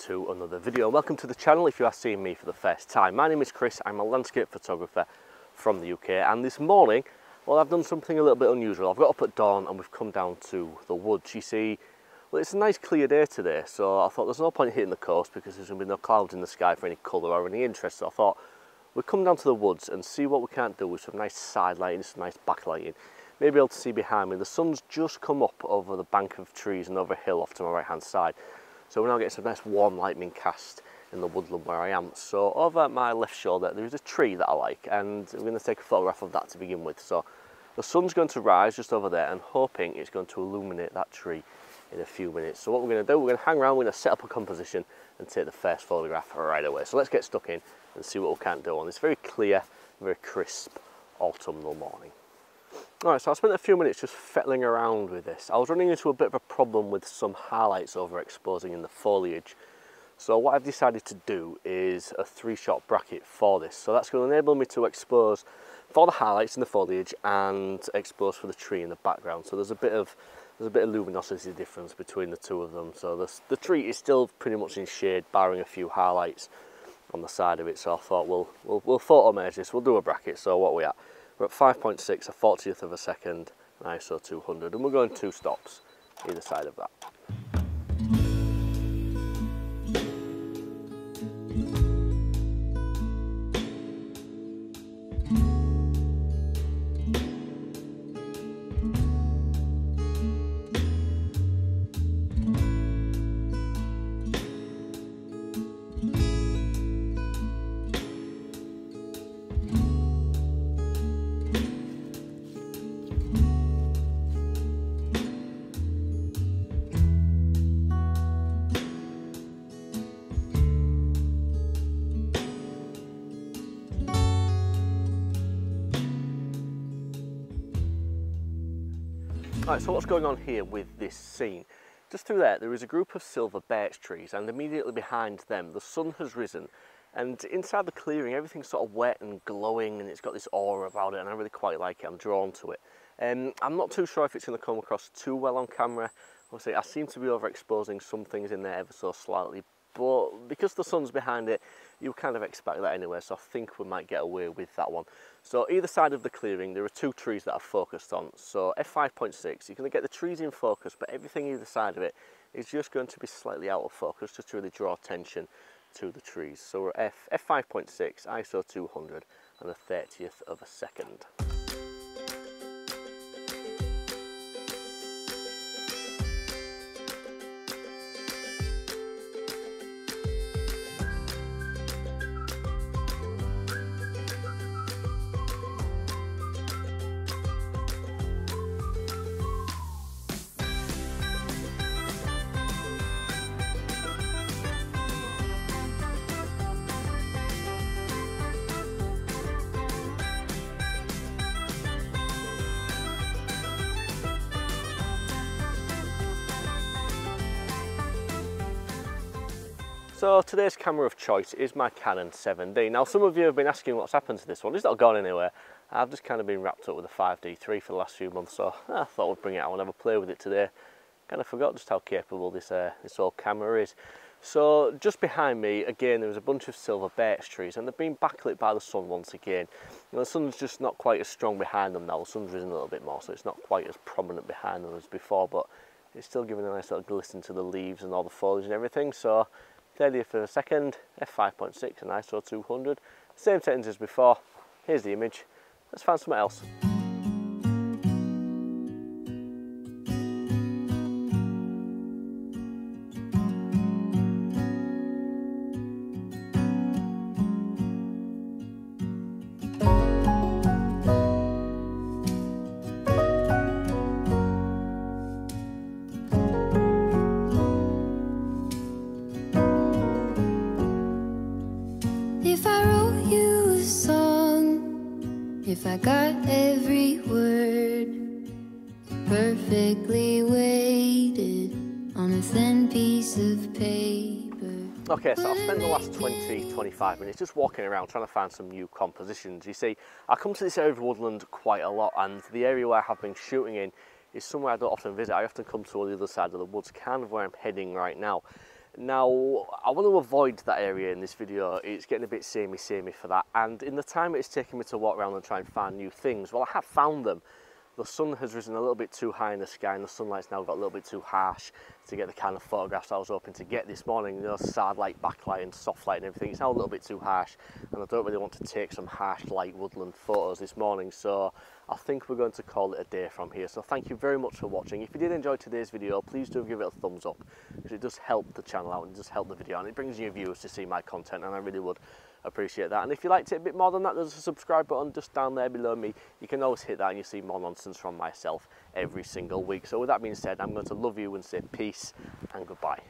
to another video. Welcome to the channel if you are seeing me for the first time. My name is Chris, I'm a landscape photographer from the UK, and this morning, well, I've done something a little bit unusual. I've got up at dawn and we've come down to the woods. You see, well, it's a nice clear day today, so I thought there's no point hitting the coast because there's going to be no clouds in the sky for any colour or any interest. So I thought we'd come down to the woods and see what we can't do with some nice side lighting, some nice backlighting. Maybe able to see behind me. The sun's just come up over the bank of trees and over a hill off to my right hand side. So we're now getting some nice warm light being cast in the woodland where I am. So over at my left shoulder there is a tree that I like, and we're going to take a photograph of that to begin with. So the sun's going to rise just over there and hoping it's going to illuminate that tree in a few minutes. So what we're going to do, we're going to hang around, we're going to set up a composition and take the first photograph right away. So let's get stuck in and see what we can do on this very clear, very crisp autumnal morning. Alright, so I spent a few minutes just fettling around with this. I was running into a bit of a problem with some highlights overexposing in the foliage. So what I've decided to do is a 3-shot bracket for this. So that's going to enable me to expose for the highlights in the foliage and expose for the tree in the background. So there's a bit of luminosity difference between the two of them. So the tree is still pretty much in shade, barring a few highlights on the side of it. So I thought we'll photo merge this. We'll do a bracket. So what are we at? We're at 5.6, a 40th of a second, ISO 200, and we're going 2 stops either side of that. Right, so what's going on here with this scene? Just through there is a group of silver birch trees, and immediately behind them the sun has risen, and inside the clearing everything's sort of wet and glowing and it's got this aura about it, and I really quite like it. I'm drawn to it. I'm not too sure if it's going to come across too well on camera. Obviously I seem to be overexposing some things in there ever so slightly, but because the sun's behind it, you kind of expect that anyway, so I think we might get away with that one. So either side of the clearing there are 2 trees that I've focused on. So f5.6, you're going to get the trees in focus, but everything either side of it is just going to be slightly out of focus just to really draw attention to the trees. So we're at f5.6, ISO 200 and a 30th of a second. So today's camera of choice is my Canon 7D. Now some of you have been asking what's happened to this one. It's not gone anywhere. I've just kind of been wrapped up with a 5D3 for the last few months, so I thought I'd bring it out and have a play with it today. Kind of forgot just how capable this old camera is. So just behind me, again, there was a bunch of silver birch trees, and they've been backlit by the sun once again. You know, the sun's just not quite as strong behind them now. The sun's risen a little bit more, so it's not quite as prominent behind them as before, but it's still giving a nice little glisten to the leaves and all the foliage and everything. So 30th of a second, f5.6 and ISO 200. Same settings as before. Here's the image. Let's find something else. If I wrote you a song, if I got every word perfectly weighted on a thin piece of paper. Okay, so I've spent the last 20-25 minutes just walking around trying to find some new compositions. You see, I come to this area of Woodland quite a lot, and the area where I have been shooting in is somewhere I don't often visit. I often come to the other side of the woods, kind of where I'm heading right now. Now, I want to avoid that area in this video. It's getting a bit samey for that, and in the time it's taken me to walk around and try and find new things, well, I have found them. The sun has risen a little bit too high in the sky and the sunlight's now got a little bit too harsh to get the kind of photographs I was hoping to get this morning. You know, sad light, backlight and soft light and everything. It's now a little bit too harsh and I don't really want to take some harsh light woodland photos this morning, so I think we're going to call it a day from here. So thank you very much for watching. If you did enjoy today's video, please do give it a thumbs up, because it does help the channel out and it does help the video and it brings new viewers to see my content, and I really would appreciate that. And if you liked it a bit more than that, there's a subscribe button just down there below me. You can always hit that and you see more nonsense from myself every single week. So with that being said, I'm going to love you and say peace and goodbye.